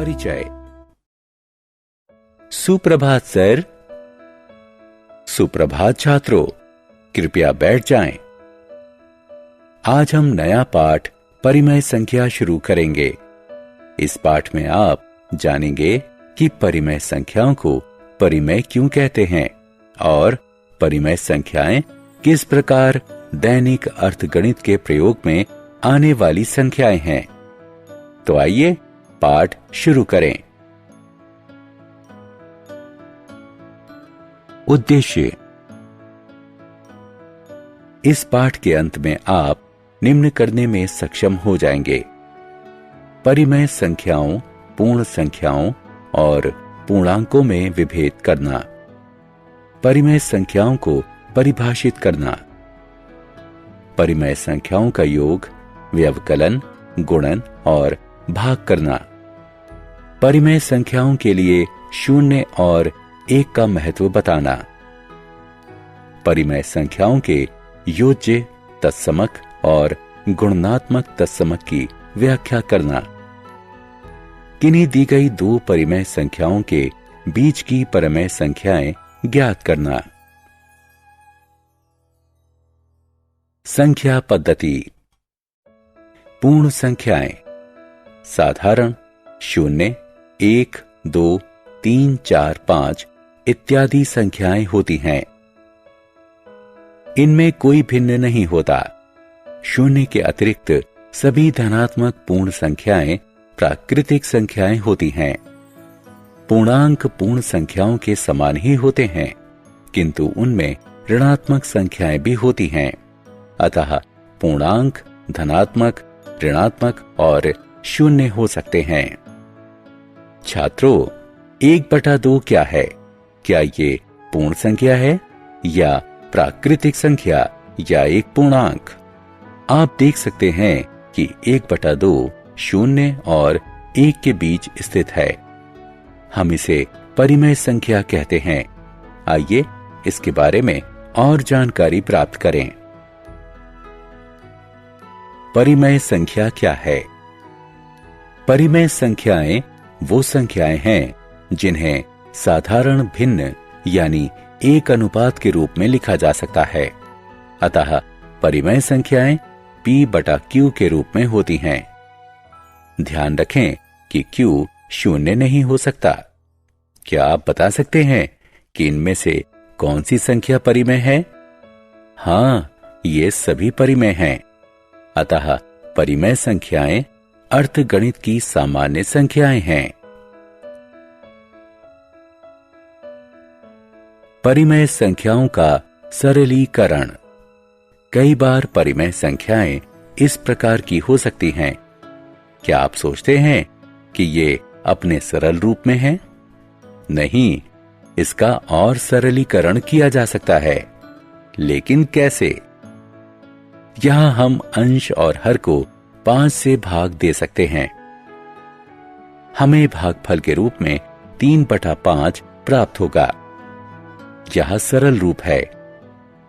परिचय। सुप्रभात सर। सुप्रभात छात्रों, कृपया बैठ जाएं। आज हम नया पाठ परिमेय संख्या शुरू करेंगे। इस पाठ में आप जानेंगे कि परिमेय संख्याओं को परिमेय क्यों कहते हैं और परिमेय संख्याएं किस प्रकार दैनिक अर्थगणित के प्रयोग में आने वाली संख्याएं हैं। तो आइए पाठ शुरू करें। उद्देश्य। इस पाठ के अंत में आप निम्न करने में सक्षम हो जाएंगे: परिमेय संख्याओं, पूर्ण संख्याओं और पूर्णांकों में विभेद करना, परिमेय संख्याओं को परिभाषित करना, परिमेय संख्याओं का योग, व्यवकलन, गुणन और भाग करना, परिमेय संख्याओं के लिए शून्य और एक का महत्व बताना, परिमेय संख्याओं के योज्य, तत्समक और गुणनात्मक तत्समक की व्याख्या करना, किन्हीं दी गई दो परिमेय संख्याओं के बीच की परिमेय संख्याएं ज्ञात करना। संख्या पद्धति। पूर्ण संख्याएं साधारण, शून्य, 1, 2, 3, 4, 5 इत्यादि संख्याएं होती हैं। इनमें कोई भिन्न नहीं होता। शून्य के अतिरिक्त सभी धनात्मक पूर्ण संख्याएं प्राकृतिक संख्याएं होती हैं। पूर्णांक पूर्ण संख्याओं के समान ही होते हैं, किंतु उनमें ऋणात्मक संख्याएं भी होती हैं। अतः पूर्णांक धनात्मक, ऋणात्मक और शून्य हो सकते हैं। छात्रों, 1/2 क्या है? क्या ये पूर्ण संख्या है या प्राकृतिक संख्या या एक पूर्णांक? आप देख सकते हैं कि 1/2 शून्य और 1 के बीच स्थित है। हम इसे परिमेय संख्या कहते हैं। आइए इसके बारे में और जानकारी प्राप्त करें। परिमेय संख्या क्या है? परिमेय संख्याएं वो संख्याएं हैं जिन्हें साधारण भिन्न यानी 1 अनुपात के रूप में लिखा जा सकता है। अतः परिमेय संख्याएं P/Q के रूप में होती हैं। ध्यान रखें कि Q शून्य नहीं हो सकता। क्या आप बता सकते हैं कि इनमें से कौन सी संख्या परिमेय है? हां, ये सभी परिमेय हैं। अतः परिमेय संख्याएं अर्थगणित की सामान्य संख्याएं हैं। परिमेय संख्याओं का सरलीकरण। कई बार परिमेय संख्याएं इस प्रकार की हो सकती हैं। क्या आप सोचते हैं कि ये अपने सरल रूप में हैं? नहीं, इसका और सरलीकरण किया जा सकता है। लेकिन कैसे? यहां हम अंश और हर को 5 से भाग दे सकते हैं। हमें भागफल के रूप में 3/5 प्राप्त होगा। यह सरल रूप है।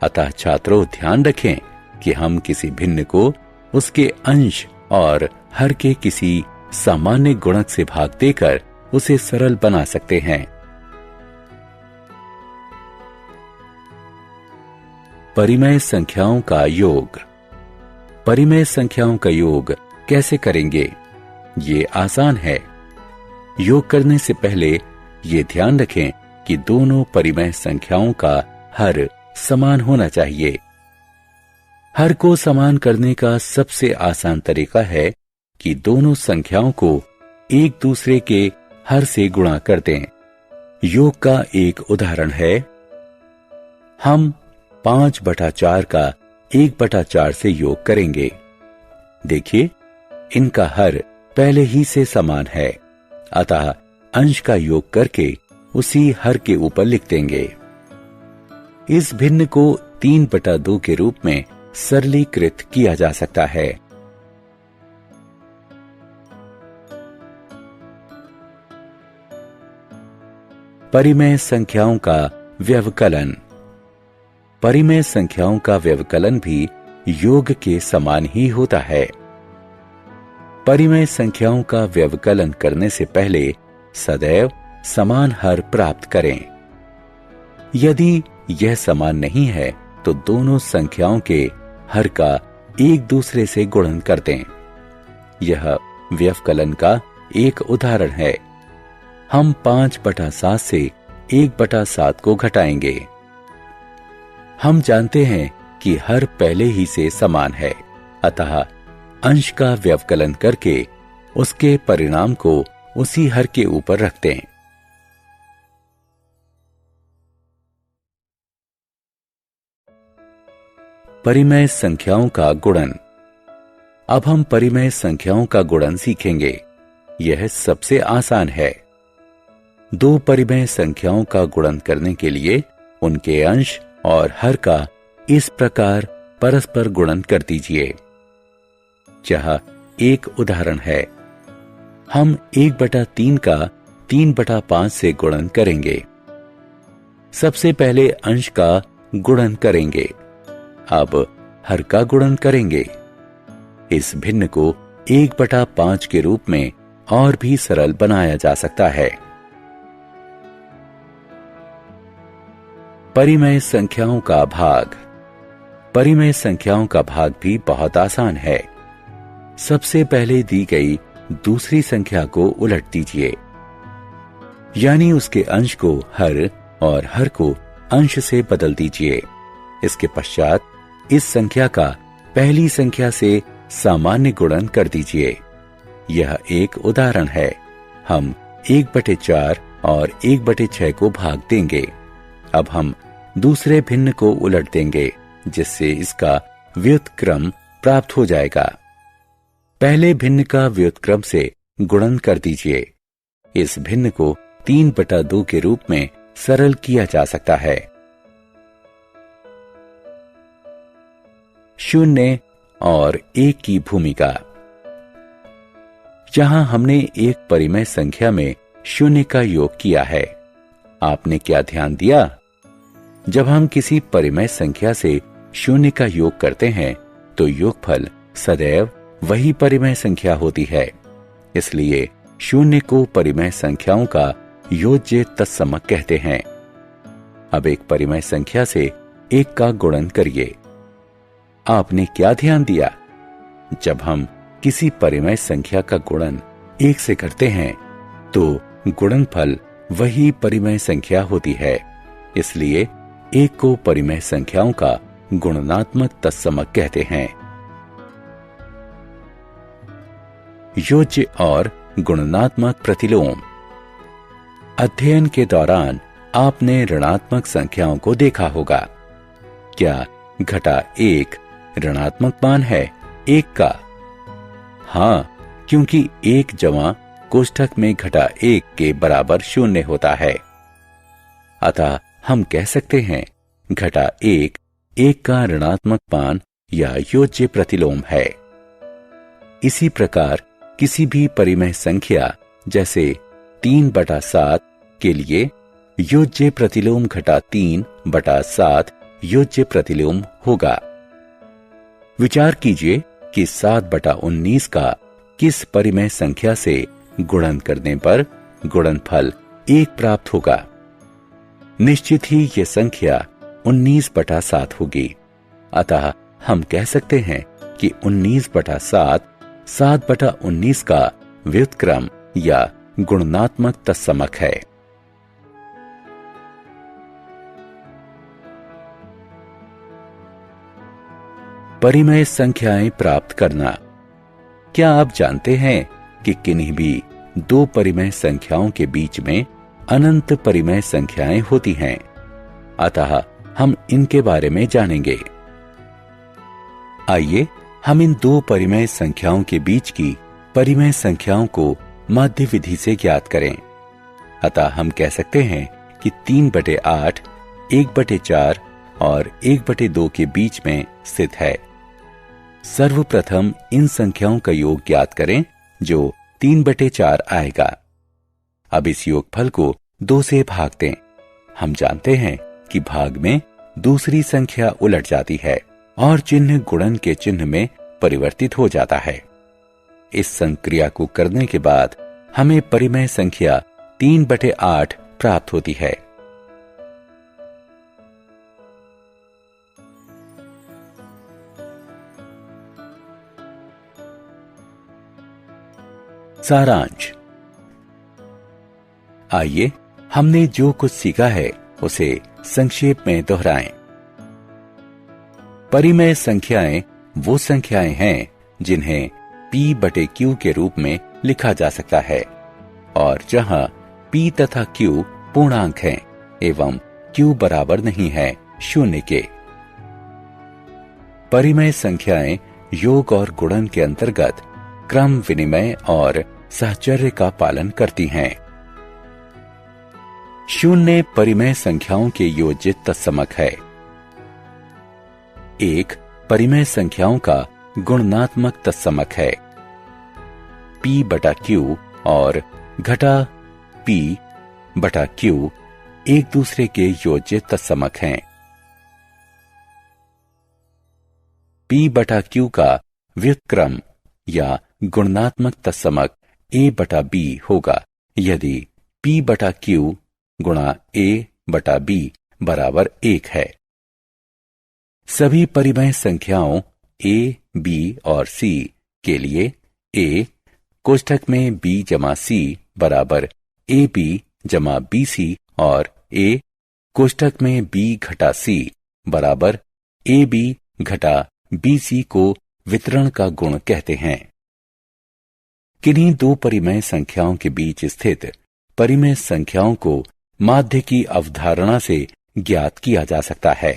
अतः छात्रों, ध्यान रखें कि हम किसी भिन्न को उसके अंश और हर के किसी सामान्य गुणक से भाग देकर उसे सरल बना सकते हैं। परिमेय संख्याओं का योग। परिमेय संख्याओं का योग कैसे करेंगे? ये आसान है। योग करने से पहले ये ध्यान रखें कि दोनों परिमेय संख्याओं का हर समान होना चाहिए। हर को समान करने का सबसे आसान तरीका है कि दोनों संख्याओं को एक दूसरे के हर से गुणा कर दें। योग का एक उदाहरण है, हम 5/4 का 1/4 से योग करेंगे। देखिए, इनका हर पहले ही से समान है। अतः अंश का योग करके उसी हर के ऊपर लिख देंगे। इस भिन्न को 3/2 के रूप में सरलीकृत किया जा सकता है। परिमेय संख्याओं का व्यवकलन। परिमेय संख्याओं का व्यवकलन भी योग के समान ही होता है। परिमेय संख्याओं का व्यवकलन करने से पहले सदैव समान हर प्राप्त करें। यदि यह समान नहीं है तो दोनों संख्याओं के हर का एक दूसरे से गुणन कर दें। यह व्यवकलन का एक उदाहरण है। हम 5/7 से 1/7 को घटाएंगे। हम जानते हैं कि हर पहले ही से समान है, अतः अंश का व्यवकलन करके उसके परिणाम को उसी हर के ऊपर रख दें। परिमेय संख्याओं का गुणन। अब हम परिमेय संख्याओं का गुणन सीखेंगे। यह सबसे आसान है। दो परिमेय संख्याओं का गुणन करने के लिए उनके अंश और हर का इस प्रकार परस्पर गुणन कर दीजिए। यह एक उदाहरण है। हम 1/3 का 3/5 से गुणन करेंगे। सबसे पहले अंश का गुणन करेंगे, अब हर का गुणन करेंगे। इस भिन्न को 1/5 के रूप में और भी सरल बनाया जा सकता है। परिमेय संख्याओं का भाग। परिमेय संख्याओं का भाग भी बहुत आसान है। सबसे पहले दी गई दूसरी संख्या को उलट दीजिए, यानी उसके अंश को हर और हर को अंश से बदल दीजिए। इसके पश्चात इस संख्या का पहली संख्या से सामान्य गुणन कर दीजिए। यह एक उदाहरण है। हम 1/4 और 1/6 को भाग देंगे। अब हम दूसरे भिन्न को उलट देंगे, जिससे इसका व्युत्क्रम प्राप्त हो जाएगा। पहले भिन्न का व्युत्क्रम से गुणन कर दीजिए। इस भिन्न को 3/2 के रूप में सरल किया जा सकता है। 0 और 1 की भूमिका। यहां हमने एक परिमेय संख्या में 0 का योग किया है। आपने क्या ध्यान दिया? जब हम किसी परिमेय संख्या से 0 का योग करते हैं तो योगफल सदैव वही परिमेय संख्या होती है। इसलिए 0 को परिमेय संख्याओं का योज्य तत्समक कहते हैं। अब एक परिमेय संख्या से 1 का गुणन करिए। आपने क्या ध्यान दिया? जब हम किसी परिमेय संख्या का गुणन 1 से करते हैं तो गुणनफल वही परिमेय संख्या होती है। इसलिए 1 को परिमेय संख्याओं का गुणनात्मक तत्समक कहते हैं। योज्य और गुणनात्मक प्रतिलोम। अध्ययन के दौरान आपने ऋणात्मक संख्याओं को देखा होगा। क्या -1 ऋणात्मक मान है 1 का? हां, क्योंकि 1 जमा कोष्ठक में -1 के बराबर 0 होता है। अतः हम कह सकते हैं -1 1 का ऋणात्मक मान या योज्य प्रतिलोम है। इसी प्रकार किसी भी परिमेय संख्या जैसे 3/7 के लिए योज्य प्रतिलोम -3/7 योज्य प्रतिलोम होगा। विचार कीजिए कि 7/19 का किस परिमेय संख्या से गुणन करने पर गुणनफल 1 प्राप्त होगा। निश्चित ही यह संख्या 19/7 होगी। अतः हम कह सकते हैं कि 19/7 7/19 का व्युत्क्रम या गुणनात्मक तत्समक है। परिमेय संख्याएं प्राप्त करना। क्या आप जानते हैं कि किन्हीं भी दो परिमेय संख्याओं के बीच में अनंत परिमेय संख्याएं होती हैं? अतः हम इनके बारे में जानेंगे। आइए हम इन दो परिमेय संख्याओं के बीच की परिमेय संख्याओं को माध्य विधि से ज्ञात करें। अतः हम कह सकते हैं कि 3/8, 1/4 और 1/2 के बीच में स्थित है। सर्वप्रथम इन संख्याओं का योग ज्ञात करें जो 3/4 आएगा। अब इस योगफल को 2 से भाग दें। हम जानते हैं कि भाग में दूसरी संख्या उलट जाती है और चिन्ह गुणन के चिन्ह में परिवर्तित हो जाता है। इस संक्रिया को करने के बाद हमें परिमेय संख्या 3/8 प्राप्त होती है। सारांश। आइए हमने जो कुछ सीखा है उसे संक्षेप में दोहराएं। परिमेय संख्याएं वो संख्याएं हैं जिन्हें P/Q के रूप में लिखा जा सकता है और जहां P तथा Q पूर्णांक हैं एवं Q बराबर नहीं है 0 के। परिमेय संख्याएं योग और गुणन के अंतर्गत क्रम विनिमय और साहचर्य का पालन करती हैं। 0 परिमेय संख्याओं के योज्य तत्समक है। 1 परिमेय संख्याओं का गुणनात्मक तत्समक है। P/Q और घटा P/Q एक दूसरे के योज्य तत्समक हैं। P/Q का व्युत्क्रम या गुणात्मक तत्समक A/B होगा यदि P/Q गुणा A/B बराबर 1 है। सभी परिमेय संख्याओं A, B और C के लिए A कोष्ठक में B जमा C बराबर AB जमा BC और A कोष्ठक में B घटा C बराबर AB घटा BC को वितरण का गुण कहते हैं। किन्हीं दो परिमेय संख्याओं के बीच स्थित परिमेय संख्याओं को माध्य की अवधारणा से ज्ञात किया जा सकता है।